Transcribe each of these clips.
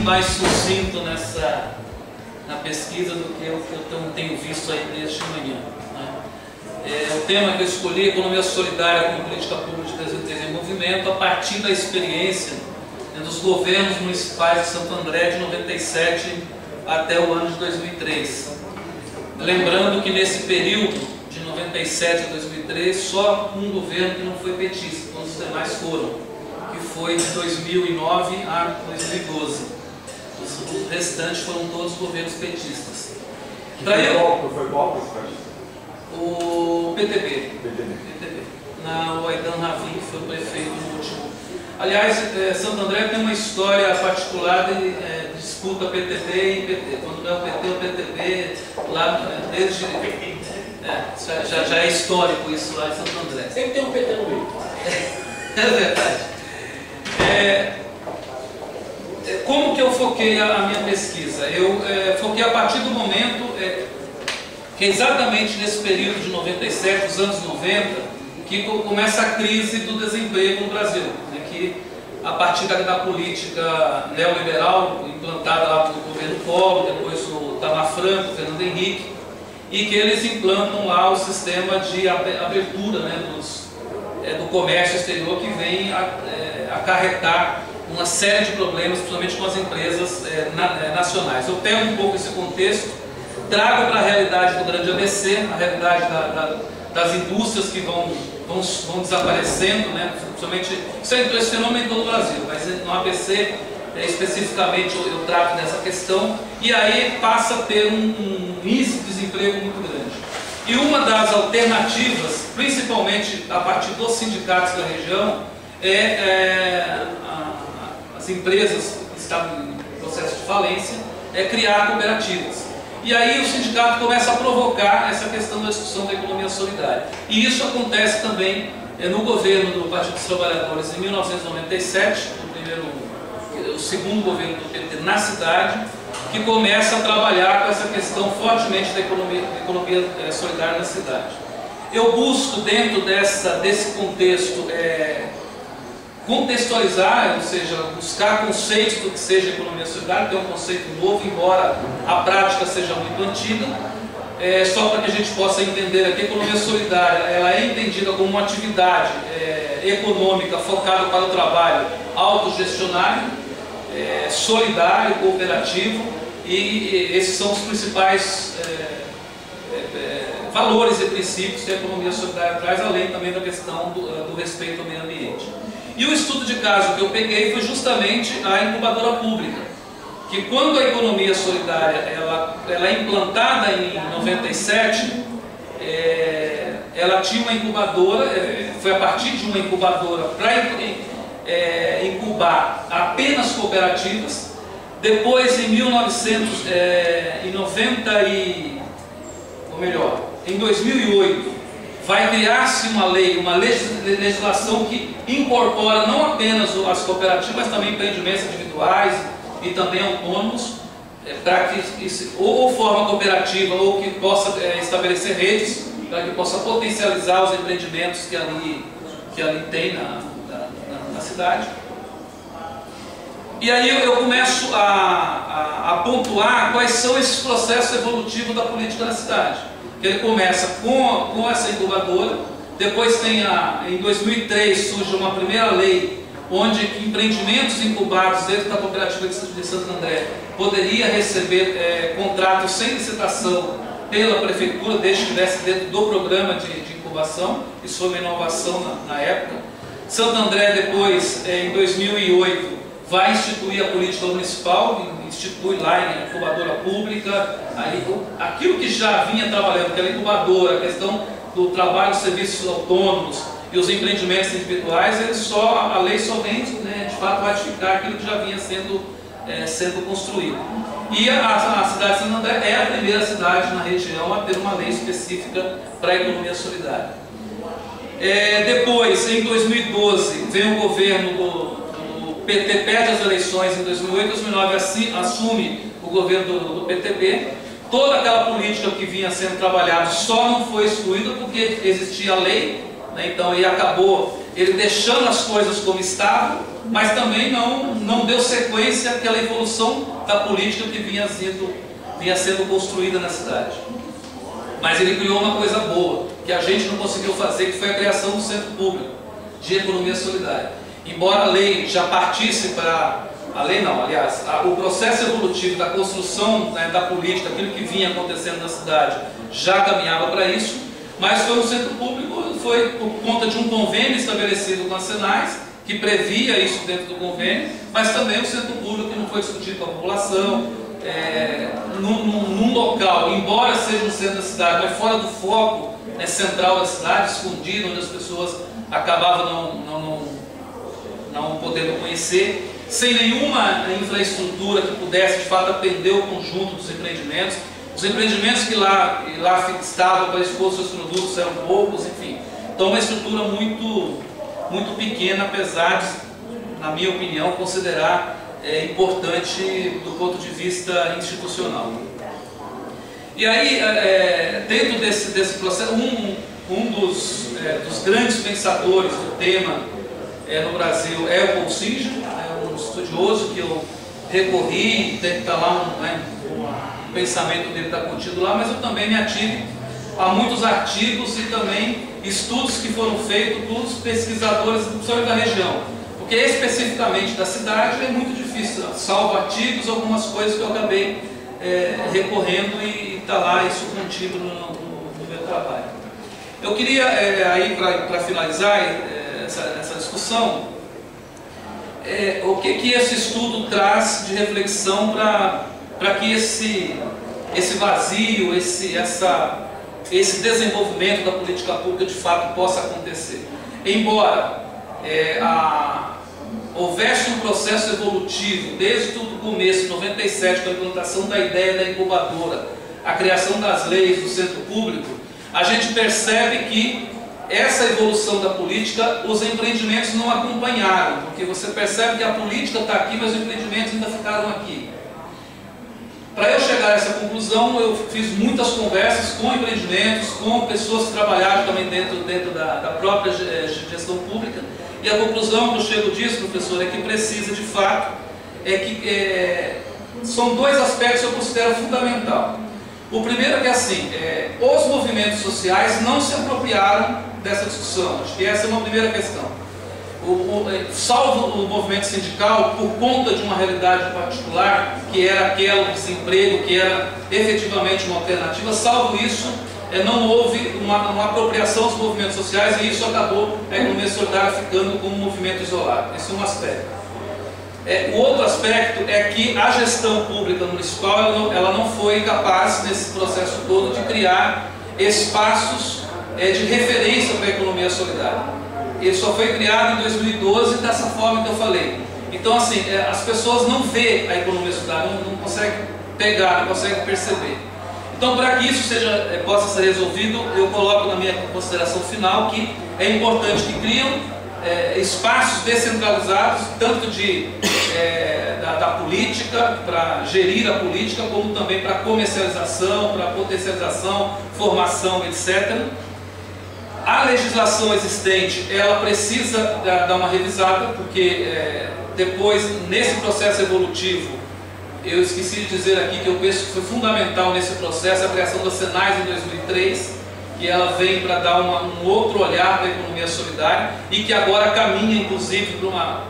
pouquinho mais sucinto na pesquisa do que eu tenho visto aí desde manhã, né? O tema que eu escolhi, Economia Solidária como Política Pública de Desenvolvimento, a partir da experiência, né, dos governos municipais de Santo André de 97 até o ano de 2003. Lembrando que nesse período, de 97 a 2003, só um governo que não foi petista, todos os demais foram, que foi de 2009 a 2012. Os restantes foram todos governos petistas. Foi qual? O PTB. O Aidan Ravin, que foi o prefeito no último. Aliás, Santo André tem uma história particular de disputa PTB e PT. Quando não é o PT, o PTB, lá desde... já é histórico isso lá em Santo André. Sempre tem um PT no meio. É verdade. Como que eu foquei a minha pesquisa? Eu foquei a partir do momento que exatamente nesse período de 97, dos anos 90, que começa a crise do desemprego no Brasil, né, que a partir da política neoliberal implantada lá pelo governo Collor, depois o Itamar Franco, Fernando Henrique, e que eles implantam lá o sistema de abertura, né, do comércio exterior, que vem acarretar uma série de problemas, principalmente com as empresas nacionais. Eu pego um pouco esse contexto, trago para a realidade do grande ABC, a realidade das indústrias que vão desaparecendo, né? Principalmente, esse fenômeno em todo o Brasil, mas no ABC especificamente eu trato dessa questão, e aí passa a ter um índice de desemprego muito grande. E uma das alternativas, principalmente a partir dos sindicatos da região, as empresas que estavam em processo de falência, criar cooperativas. E aí o sindicato começa a provocar essa questão da discussão da economia solidária. E isso acontece também no governo do Partido dos Trabalhadores em 1997, o segundo governo do PT na cidade, que começa a trabalhar com essa questão fortemente da economia solidária na cidade. Eu busco, dentro desse contexto, contextualizar, ou seja, buscar conceitos do que seja economia solidária, que é um conceito novo, embora a prática seja muito antiga, só para que a gente possa entender que a economia solidária ela é entendida como uma atividade econômica focada para o trabalho autogestionário, solidário, cooperativo, e esses são os principais valores e princípios que a economia solidária traz, além também da questão do respeito ao meio ambiente. E o estudo de caso que eu peguei foi justamente a incubadora pública, que quando a economia solidária ela é implantada em 97, ela tinha uma incubadora, foi a partir de uma incubadora para incubar apenas cooperativas. Depois, em 2008, vai criar-se uma lei, uma legislação que incorpora não apenas as cooperativas, mas também empreendimentos individuais e também autônomos, para que ou forma cooperativa ou que possa estabelecer redes, para que possa potencializar os empreendimentos que ali tem na cidade. E aí eu começo a pontuar quais são esses processos evolutivos da política na cidade. Ele começa com essa incubadora, depois tem em 2003 surge uma primeira lei onde empreendimentos incubados dentro da cooperativa de Santo André poderia receber contratos sem licitação pela prefeitura, desde que estivesse dentro do programa de incubação. Isso foi uma inovação na época. Santo André depois, em 2008, vai instituir a política municipal, institui lá em incubadora pública, aquilo que já vinha trabalhando, aquela incubadora, a questão do trabalho de serviços autônomos e os empreendimentos individuais, a lei só vem, né, de fato, ratificar aquilo que já vinha sendo construído. E a cidade de Santo André é a primeira cidade na região a ter uma lei específica para a economia solidária. Depois, em 2012, vem o governo do PT, perde as eleições em 2008, 2009 assume o governo do PTB. Toda aquela política que vinha sendo trabalhada só não foi excluída porque existia a lei, né? Então ele acabou deixando as coisas como estavam, mas também não deu sequência àquela evolução da política que vinha sendo construída na cidade. Mas ele criou uma coisa boa, que a gente não conseguiu fazer, que foi a criação do Centro Público de Economia Solidária. Embora a lei já partisse para... A lei não, aliás, o processo evolutivo da construção, né, da política, aquilo que vinha acontecendo na cidade, já caminhava para isso, mas foi um centro público, foi por conta de um convênio estabelecido com a Senais, que previa isso dentro do convênio, mas também o centro público que não foi discutido com a população, num local, embora seja no centro da cidade, mas fora do foco, né, central da cidade, escondido, onde as pessoas acabavam não podendo conhecer, sem nenhuma infraestrutura que pudesse de fato atender o conjunto dos empreendimentos. Os empreendimentos que lá estavam para expor seus produtos eram poucos, enfim. Então uma estrutura muito pequena, apesar de, na minha opinião, considerar importante do ponto de vista institucional. E aí, dentro desse processo, um dos grandes pensadores do tema no Brasil é o Paul Singer, um estudioso que eu recorri, tem que estar lá, o pensamento dele está contido lá, mas eu também me ative a muitos artigos e também estudos que foram feitos por pesquisadores da região, porque especificamente da cidade é muito difícil, salvo artigos, algumas coisas que eu acabei recorrendo e está lá isso contido no meu trabalho. Eu queria, aí para finalizar essa discussão, o que esse estudo traz de reflexão para que esse vazio, esse desenvolvimento da política pública de fato possa acontecer. Embora houvesse um processo evolutivo desde o começo, 97, com a implantação da ideia da incubadora, a criação das leis do centro público, a gente percebe que essa evolução da política, os empreendimentos não acompanharam, porque você percebe que a política está aqui, mas os empreendimentos ainda ficaram aqui. Para eu chegar a essa conclusão, eu fiz muitas conversas com empreendimentos, com pessoas que trabalharam também dentro da própria gestão pública, e a conclusão que eu chego disso, professor, é que precisa de fato, são dois aspectos que eu considero fundamental. O primeiro é que assim, os movimentos sociais não se apropriaram dessa discussão. Acho que essa é uma primeira questão. Salvo o movimento sindical, por conta de uma realidade particular, que era aquela do desemprego, que era efetivamente uma alternativa, salvo isso, não houve uma apropriação dos movimentos sociais e isso acabou a economia solidária ficando como um movimento isolado. Esse é um aspecto. O outro aspecto é que a gestão pública municipal ela não foi capaz, nesse processo todo, de criar espaços de referência para a economia solidária. Ele só foi criado em 2012 dessa forma que eu falei. Então, assim, as pessoas não veem a economia solidária, não conseguem pegar, não conseguem perceber. Então, para que isso possa ser resolvido, eu coloco na minha consideração final que é importante que criam espaços descentralizados, tanto da política, para gerir a política, como também para comercialização, para potencialização, formação, etc. A legislação existente, ela precisa dar uma revisada, porque depois, nesse processo evolutivo, eu esqueci de dizer aqui que eu penso que foi fundamental nesse processo a criação da Senais em 2003, que ela vem para dar um outro olhar para a economia solidária e que agora caminha, inclusive, para uma...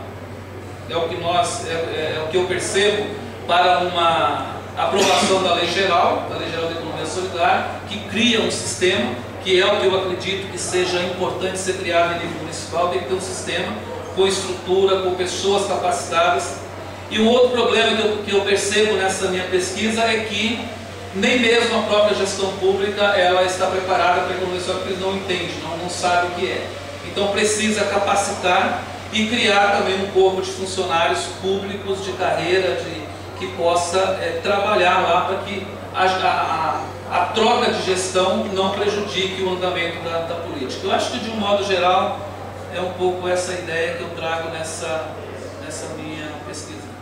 é o que eu percebo, para uma aprovação da Lei Geral da Economia Solidária, que cria um sistema, que é o que eu acredito que seja importante ser criado em nível municipal. Tem que ter um sistema com estrutura, com pessoas capacitadas. E um outro problema que eu percebo nessa minha pesquisa é que nem mesmo a própria gestão pública ela está preparada para a economia social, porque eles não entendem, não sabem o que é. Então precisa capacitar e criar também um corpo de funcionários públicos de carreira, que possa trabalhar lá para que a troca de gestão não prejudique o andamento da política. Eu acho que, de um modo geral, é um pouco essa ideia que eu trago nessa minha pesquisa.